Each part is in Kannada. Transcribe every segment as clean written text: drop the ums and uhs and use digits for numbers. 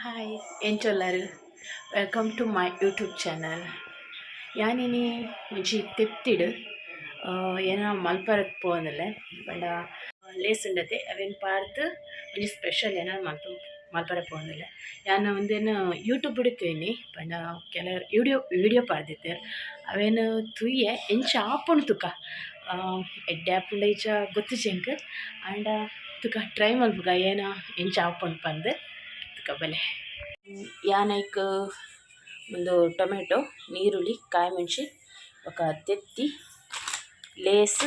ಹಾಯ್ ಎಂಚೊಲ್ಲರು welcome to my YouTube channel. ಯಾನಿನಿ ಒಂಜಿ ತೆಪ್ತಿಡು ಏನ ಮಲ್ಪರಕ್ಕೆ ಪೋವನಲ್ಲ ಪಂಡ ಲೇಸ್ ಉಂಡತೆ ಅವೇನು ಪಾರ್ದು ಒಂಜಿ ಸ್ಪೆಷಲ್ ಏನ ಮಲ್ಪರ ಪೋವನಲ್ಲ. ಯಾನ ಒಂದೇನು ಯೂಟ್ಯೂಬ್ ಬಿಡುತ್ತೇನೆ ಪಂಡ ಕೆಲವರು ವಿಡಿಯೋ ಪಾರ್ದಿತ್ತೆ ಅವೇನು ತುಯ್ಯ ಎಂಚ ಆಪುಂಡು ತುಕ ಎಡ್ಡೆ ಆಪುಂಡ ಈಚ ಗೊತ್ತು ಚೆಂಕ್ ಆಂಡ ತುಕ ಟ್ರೈ ಮಲ್ಪುಗ ಏನ ಎಂಚ ಆಪುಂಡು ಪಂದು ತುಕ ಬಲೆ ಯಾನೈಕ್ ಒಂದು ಟೊಮೆಟೊ ನೀರುಳ್ಳಿ ಕಾಯಿಮೆಣಸಿ ఒక ತೆತ್ತಿ ಲೇಸ್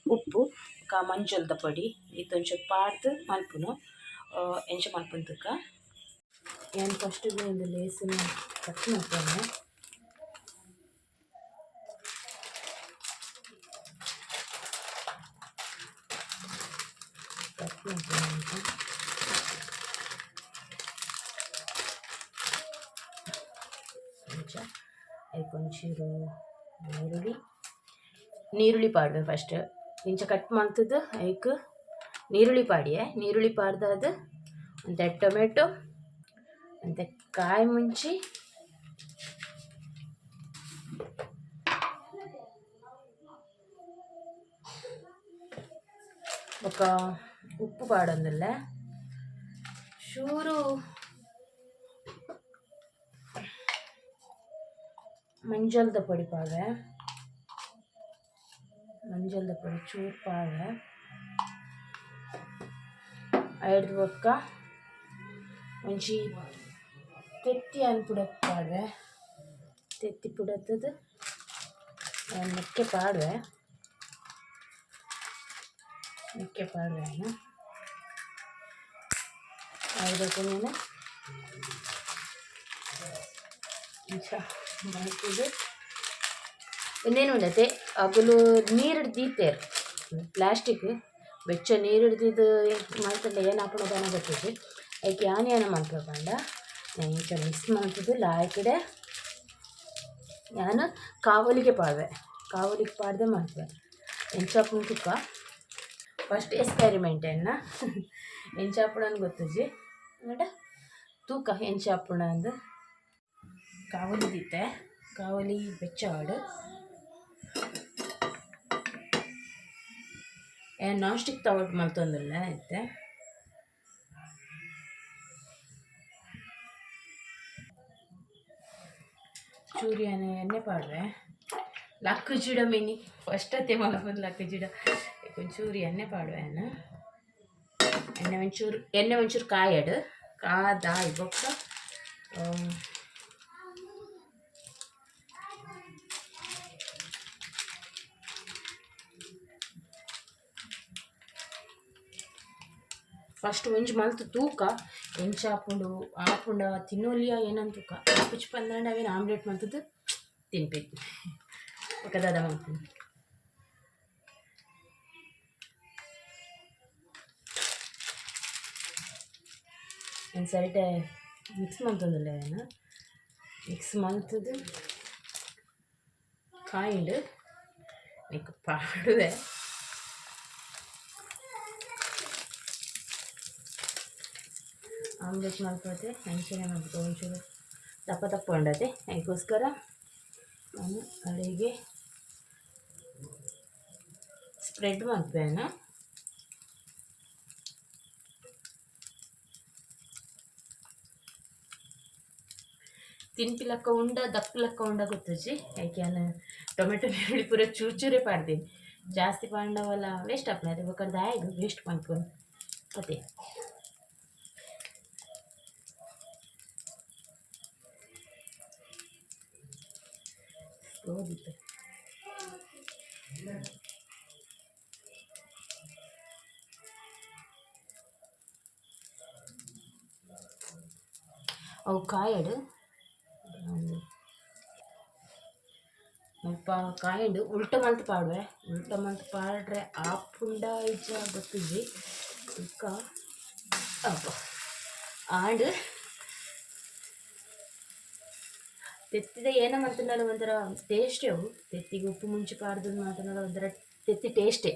ಉಪ್ಪು ఒక ಮಂಜಲ್ದ ಪೊಡಿ ಇತ್ತೊಂಚೂರು ಪಾಡ್ದು ಮಲ್ಪುನು ಎಂಚ ಮಲ್ಪುನು ತುಕ ಏನು ಫಸ್ಟಿಗೆ ಒಂದು ಲೇಸನ್ನ ಕಟ್ ಮಾಡ್ತೇನೆ. ಕಟ್ ಮಾಡ್ತೇನೆ ಅಂತ కొంచెం ನೀರುಳ್ಳಿ ಪಾಡ್ವೆ ಫಸ್ಟ್ ಇಂಚ ಕಟ್ ಮಾಡ್ತದ್ದು ಐಕ್ ನೀರುಳ್ಳಿ ಪಾಡಿಯೆ ನೀರುಳ್ಳಿ ಪಾಡ್ದಾದ ಅಂತ ಟೊಮೆಟೊ ಅಂತ ಕಾಯಿ ಮುಂಚಿ ఒక ఉప్పు పాడొందుల్లే ಚೂರು ಮಂಜಲ್ದ ಪೊಡಿ ಪಾಡ್ವೆ ಮಂಜಲ್ದ ಪೊಡಿ ಚೂರು ಪಾಡ್ವೆ ಐಡ್ದು ಬೊಕ್ಕ ಒಂಜಿ ತೆತ್ತಿ ಅನ್ಪುಡಕ್ಕೆ ಪಾಡ್ವೆ ತೆತ್ತಿ ಪುಡತ್ತದು ಮೆಕ್ಕೆ ಪಾಡ್ವೆ ಅದಕ್ಕೆ ನೀನು ಮಾಡ್ತಿದ್ದು ಇನ್ನೇನು ಉಂಡತೆ ಅಗಲು ನೀರು ಹಿಡ್ದೀತೇರು ಪ್ಲಾಸ್ಟಿಕ್ ಬೆಚ್ಚ ನೀರು ಹಿಡ್ದಿದ್ದು ಮಾಡ್ತಂಡ ಏನು ಹಾಕೋದನ್ನ ಗೊತ್ತಿದ್ದು ಅದಕ್ಕೆ ಏನ ಮಾಡ್ಬೇಕಂಡ ನಾನು ಇಂಚ ಮಿಕ್ಸ್ ಮಾಡ್ತಿದ್ದು ಲಾಯ್ಕಡೆ ನಾನು ಕಾವಲಿಗೆ ಪಾಡ್ದೆ ಮಾಡ್ತೇವೆ ಎಂಚಾಪುನ ತುಕ್ಕ ಫಸ್ಟ್ ಎಕ್ಸ್ಪೆರಿಮೆಂಟ್ ಎಂಚಾಪುಣನ ಗೊತ್ತಜ್ಜಿ ನೋಡ ತೂಕ ಎಂಚಾಪುಣ ಅಂದು ಕಾವಲಿ ದಿತ್ತೆ ಕಾವಲಿ ಬೆಚ್ಚವಾಡು ನಾನ್ ಸ್ಟಿಕ್ ತವಟ್ ಮಲ್ತೊಂದಿಲ್ಲ ಐತೆ ಚೂರಿ ಎಣ್ಣೆ ಪಾಡ್ರೆ ಲಕ್ಕು ಜಿಡ ಮಿನಿ ಫಸ್ಟ್ ಅತ್ತೆ ಮಲ್ಪೊಂದು ಲಕ್ಕು ಜಿಡ ಒಂಚೂರು ಎಣ್ಣೆ ಪಾಡುವೆ ಎಣ್ಣೆ ಒಂಚೂರು ಕಾಯಡು ಕಾದಾಯಿ ಬೊಕ್ಕ ಫಸ್ಟ್ ಒಂಜಿ ಮಲ್ತು ತೂಕ ಎಂಚ ಆಪುಂಡ ತಿನ್ನೋಲಿಯ ಏನಂತ ತೂಕ ಪಿಚ್ ಪಂದಂಡ ಅವೇನು ಆಮ್ಲೆಟ್ ಮಲ್ತದ್ದು ತಿನ್ಬೇಕು ದಾದ ಮಲ್ಪುಂಡು ಒಂದು ಸೈಡ್ ಮಿಕ್ಸ್ ಮಲ್ತೊಂದಿಲ್ಲ ಏನು ಮಿಕ್ಸ್ ಮಲ್ತದ್ದು ಕಾಯಿಂಡು ನಿಕ್ ಪಾಡುವೆ ಆಮ್ಲೆಟ್ ಮಲ್ಪತ್ತೆ ಅಂಚನೆ ಮಾಡ್ಬೇಕು ಒಂಚೂರು ದಪ್ಪ ಉಂಡತೆ ಅದಕ್ಕೋಸ್ಕರ ನಾನು ಅಡಿಗೆ ಸ್ಪ್ರೆಡ್ ಮಾಡ್ತೇನೆ. ತಿನ್ಪಿಲಕ್ಕ ಉಂಡ ದಪ್ಪಲಕ್ಕ ಉಂಡ ಗೊತ್ತಜ್ಜಿ ಯಾಕೆ ನಾನು ಟೊಮೆಟೊ ನೀರುಳ್ಳಿ ಪೂರ ಚೂರೇ ಪಾಡ್ತೀನಿ ಜಾಸ್ತಿ ಪಾಂಡವಲ್ಲ ವೇಸ್ಟ್ ಆಗ್ತದೆ ಅದು ಬೇಕಾದ್ರೆ ಆಯ್ತು ವೇಸ್ಟ್ ಮಾಡ್ಕೊಂಡು ಮತ್ತೆ ಓದಿತ್ತು ಅವು ಕಾಯಡು ಸ್ವಲ್ಪ ಕಾಯಿಂಡು ಉಲ್ಟ ಮಲ್ತು ಪಾಡ್ರೆ ಆಪುಂಡ ಈಚ ಗೊತ್ತಿದ್ವಿ ಸುಕ್ಕ ಅಪ್ಪ ಆಂಡ್ ತೆತ್ತಿದ ಏನೋ ಮಾಡ್ತಿದ್ದಲ್ಲ ಒಂಥರ ಟೇಸ್ಟೇ ಅವು ತೆತ್ತಿಗೆ ಉಪ್ಪು ಮುಂಚೆ ಪಾಡ್ದು ಮಾಡ್ತಾನಲ್ಲ ಒಂಥರ ತೆತ್ತಿ ಟೇಸ್ಟೇ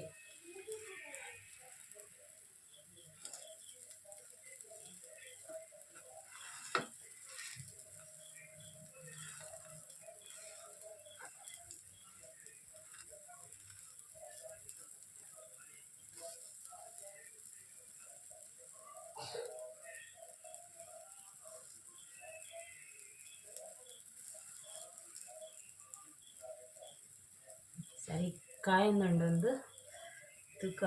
ಕಾಯಿಂದುಂಡೊಂದು ತುಕ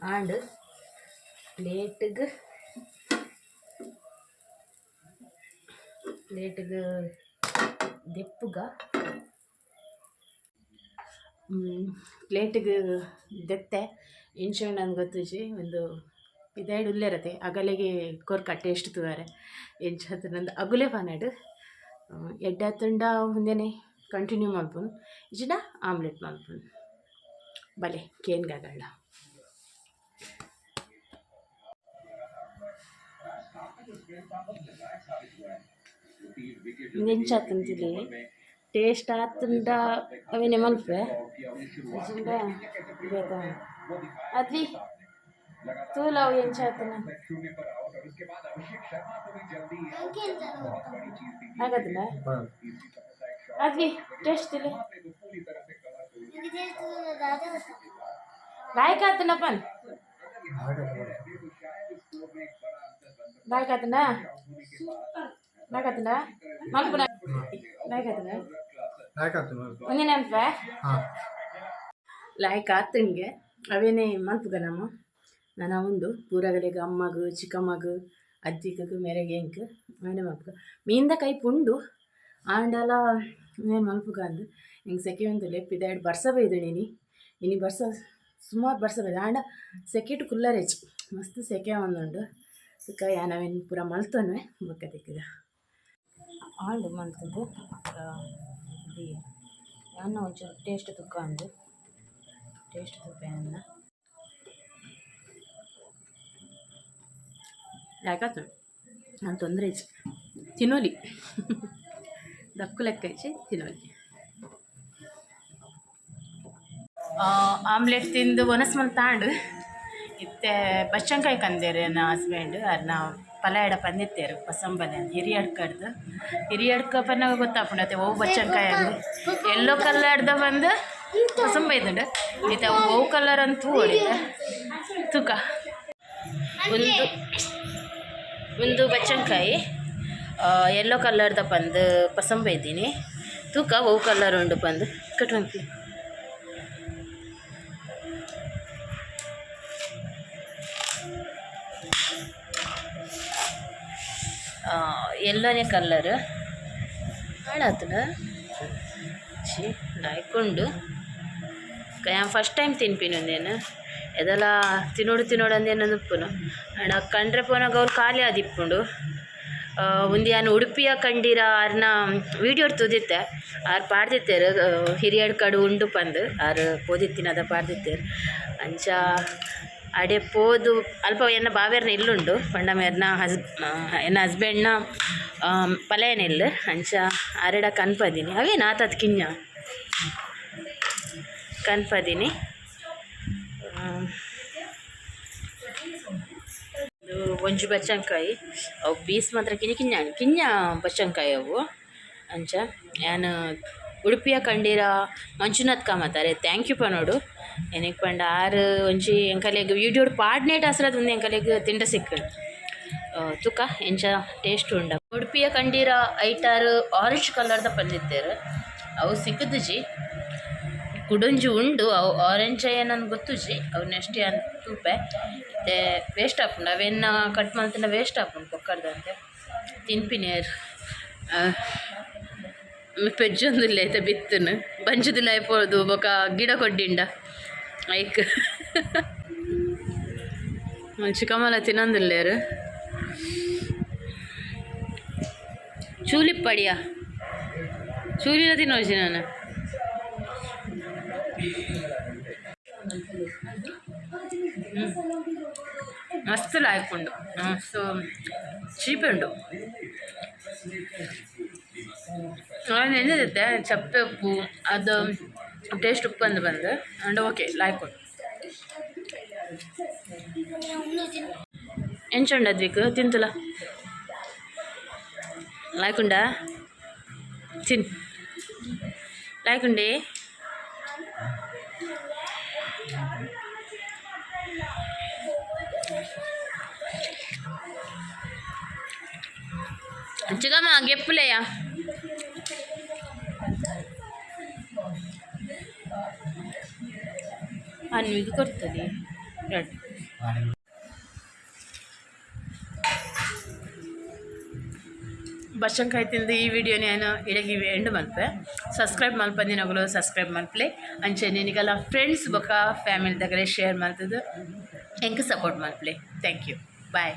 ಆಂಡ್ ಪ್ಲೇಟ್ಗೆ ದೆಪ್ಪುಗ ಪ್ಲೇಟ್ಗೆ ದೆತ್ತೆ ಇಂಚ ನಂಗೆ ಗೊತ್ತುಜಿ ಒಂದು ಇದಾಯ್ಡು ಉಲ್ಲೇರತೆ ಅಗಲೆಗೆ ಕೊರ್ಕ ಟೇಸ್ಟ್ ತೂವರೆ ಎಂಚ ನಂದು ಅಗುಲೆ ಪಾನಾಡು ಎಡ್ಡತ್ತುಂಡ ಮುಂದೆನೆ ಕಂಟಿನ್ಯೂ ಮಲ್ಪುನು ಇಜಿಡ ಆಮ್ಲೆಟ್ ಮಲ್ಪುನು ಬಲೆ ಕೇನ್ಗಗಳ ನೆಂಚಾತಂತಿಲಿ ಟೇಸ್ಟ್ ಆತುಂಡ ಅವೇನೆ ಮಲ್ಪೆ ಇಜಿಂಡ ಅದ್ವಿ ತೂಲಾವು ಎಂಚಾತನ ಆಗದಿಲ್ಲ ಅದ್ವಿ ಟೇಸ್ಟ್ ಇಲ್ಲ ಲಾಯ್ಕಾತನಪ್ಪನ್ ಲಾಯ್ಕಾತನ ಲಾಯ್ಕಾತನ ಮಲ್ಪುನ ಲಾಯ್ಕಾತನ ಒಂದೇ ನೆನಪ ಲಾಯ್ಕ್ ಆತನ್ಗೆ ಅವೇನೇ ಮಲ್ಪುಗ ನಮ್ಮ ನಾನು ಉಂಡು ಪೂರಗಲೆಗೆ ಅಮ್ಮಗು ಚಿಕ್ಕಮ್ಮಗು ಅಜ್ಜಿಗು ಮೆರೆಗೆ ಎಂಕ್ ಅವನೇ ಮಲ್ಪುಗ ಮೀಂದ ಕೈ ಪುಂಡು ಆಂಡಲ ಏನು ಮಲ್ಪುಗ ಅಂದು ಹಿಂಗೆ ಸೆಕೆ ಒಂದು ಲೆಪ್ಪಿದ ಬರ್ಸ ಬೈದು ಇನಿ ಬರ್ಸ ಸುಮಾರು ಬರ್ಸ ಬೈದು ಆಂಡ ಸೆಕೆಟು ಕುಲ್ಲರ್ ಹೆಚ್ಚು ಮಸ್ತ್ ಸೆಕೆ ಒಂದುಂಡು ಅದಕ್ಕೆ ನಾವೇನು ಪೂರ ಮಲ್ತನ್ವೆ ಬೊಕ್ಕ ತೆಕ್ಕಿದ ಆಂಡು ಮಲ್ತದ್ದು ಅನ್ನ ಒಂಚೂರು ಟೇಸ್ಟ್ ತುಕ್ಕ ಅಂದು ಟೇಸ್ಟ್ ತುಪ್ಪ ಅನ್ನ ಯಾಕಾತು ನಾನು ತೊಂದರೆ ಇಚ್ಚು ತಿನ್ನೋಲಿ ದಕ್ಕು ಲೆಕ್ಕ ಇಚ್ಚಿ ತಿನ್ನೋಲಿ ಆಮ್ಲೆಟ್ ತಿಂದು ಒನಸ್ಮಲ್ ತಾಂಡು ಇತ್ತೆ ಬಚ್ಚಂಕಾಯಿ ಕಂದೇರು ನನ್ನ ಹಸ್ಬೆಂಡ್ ಅದನ್ನ ಪಲಾಯಡ ಪಂದಿತ್ತೇರು ಪಸಂಬಲೆ ಅಂತ ಹಿರಿಯಡ್ಕ ಪನ್ನಾಗ ಗೊತ್ತಾಪುಂಡತ್ತೆ ಓವು ಬಚ್ಚಂಕಾಯಿ ಅಂದು ಎಲ್ಲೋ ಕಲ್ಲರ್ದ ಬಂದು ಪಸಂಬ ಇದ್ದುಂಡು ಇತ್ತ ಓವು ಕಲರ್ ಅಂತೂ ಹೊಡಿದೆ ತೂಕ ಒಂದು ಬಚ್ಚಂಕಾಯಿ ಯೆಲ್ಲೋ ಕಲರ್ದ ಪಂದು ಪಸಂಬ ಇದ್ದೀನಿ ತೂಕ ಓವು ಕಲರ್ ಉಂಡು ಪಂದು ಕಟ್ವಂತಿ ಎಲ್ಲನೇ ಕಲ್ಲರ್ ಹಾಳಾತನ ಛೀ ಲಾಯ್ಕೊಂಡು ಫಸ್ಟ್ ಟೈಮ್ ತಿನ್ಪಿನೊಂದೇನು ಎದೆಲ್ಲ ತಿನ್ನೋಡು ಅಂದೇನು ಉಪ್ಪುನು ಅಣ್ಣ ಕಂಡ್ರೆ ಪೋನಾಗ ಅವ್ರು ಖಾಲಿ ಆದಿಪ್ಪುಂಡು ಒಂದು ನಾನು ಉಡುಪಿಯ ಕಂಡಿರ ಆರ್ನ ವೀಡಿಯೋ ತೋದಿತ್ತೆ ಆರು ಪಾಡ್ದಿತ್ತೇರು ಹಿರಿಯಡ್ ಕಡು ಉಂಡು ಪಂದು ಆರು ಪೋದಿತ್ತಿನದ ಪಾಡ್ದಿತ್ತೇರು ಅಂಚ ಅಡೆ ಪೋದು ಅಲ್ಪ ಎನ್ನ ಬಾವೇರ್ನ ಇಲ್ಲುಂಡು ಪಂಡ ಮೇರ್ನ ಎನ್ನ ಹಸ್ಬೆಂಡ್ನ ಪಲೆಯನ ಇಲ್ಲ ಅಂಚ ಆರೆಡ ಕನ್ಪದೀನಿ ಅವೇನು ಆತದ ಕಿಂಜ ಕನ್ಪದೀನಿ ಒಂಜು ಬಚ್ಚಂಕಾಯಿ ಅವು ಪೀಸ್ ಮಾತ್ರ ಕಿಂಜ ಬಚ್ಚಂಕಾಯಿ ಅವು ಅಂಚ ನಾನು ಉಡುಪಿಯ ಕಂಡೀರ ಮಂಜುನಾಥ್ ಕಾಮತಾರೆ ಥ್ಯಾಂಕ್ ಯು ಪನೋಡು ಏನಕ್ಕೆ ಪಂಡ ಆರು ಒಂಜಿ ಎಂಕಲೆಗ್ ವೀಡಿಯೋಡು ಪಾಡ್ನೇಟ್ ಹಸ್ರದ್ ಒಂದು ಎಂಕಲೆಗ್ ತಿಂಡ ಸಿಕ್ಕ ತುಕ ಎಂಚ ಟೇಸ್ಟ್ ಉಂಡ ಉಡುಪಿಯ ಕಂಡೀರ ಐಟಾರು ಆರೆಂಜ್ ಕಲರ್ದ ಪಂದಿತ್ತೇರು ಅವು ಸಿಕ್ಕದುಜಿ ಕುಡೊಂಜಿ ಉಂಡು ಅವು ಆರೆಂಜ್ ಏನನ್ನು ಗೊತ್ತುಜಿ ಅವು ನೆಕ್ಸ್ಟ್ ಅಂತ ತೂಪೆ ಮತ್ತೆ ವೇಸ್ಟ್ ಆಪುಂಡು ಅವೆನ್ನ ಕಟ್ ಮಾಡ್ತಿನ ವೇಸ್ಟ್ ಆಪುಂಡು ಕೊಕ್ಕರ್ದಂತೆ ತಿನ್ಪಿನೇರು ಪೆಜ್ಜೊಂದುಲ್ಲ ಐತೆ ಬಿತ್ತನು ಬಂಜುದಿಲ್ಲ ಐಪೋದು ಬೊಕ ಗಿಡ ಕೊಡ್ಡಿಂಡ ಐಕ್ ಚಿಕ್ಕಮ್ಮಲ ತಿನ್ನೊಂದಿಲ್ಲೇರು ಚೂಲಿಪ್ ಪಡಿಯ ಚೂಲಿನ ತಿನ್ನೋಜಿ ನಾನು ಮಸ್ತ್ ಲಾಯ್ಕೊಂಡು ಮಸ್ತ್ ಚೀಪ್ ಉಂಡು ನಾನು ಎಂದಿದ್ದೆ ಚಪ್ಪೆ ಉಪ್ಪು ಅದು ಟೇಸ್ಟ್ ಉಪ್ಪು ಅಂದು ಬಂದು ಅಂಡ್ ಓಕೆ ಲಾಯ್ಕೊಂಡು ಎಂಚುಂಡು ಅದ್ವಿಕ್ ತಿಂತುಲ ಲಾಯ್ಕೊಂಡ ತಿನ್ ಲಾಯ್ಕೊಂಡೆ ಚಿಗಮ್ಮ ಗೆಪ್ಪುಲೆಯ ಅನ್ವಿಗೆ ಕೊಡ್ತದೆ ಎರಡು ಬಚ್ಚಂಕಾಯಿ ತಿಂದು ಈ ವಿಡಿಯೋ ನಾನು ಇಡಗಿ ಎಂಡ್ ಮಲ್ಪೆ ಸಬ್ಸ್ಕ್ರೈಬ್ ಮಲ್ಪಂದಿನಗಳು ಸಬ್ಸ್ಕ್ರೈಬ್ ಮಲ್ಪಲೆ ಅಂಚೆ ನಿನಗೆಲ್ಲ ಫ್ರೆಂಡ್ಸ್ ಬೊಕ ಫ್ಯಾಮಿಲಿ దగ్గర ಶೇರ್ ಮಾಡ್ತದ್ದು ಹೆಂಗೆ ಸಪೋರ್ಟ್ ಮಲ್ಪಲೆ ಥ್ಯಾಂಕ್ ಯು ಬಾಯ್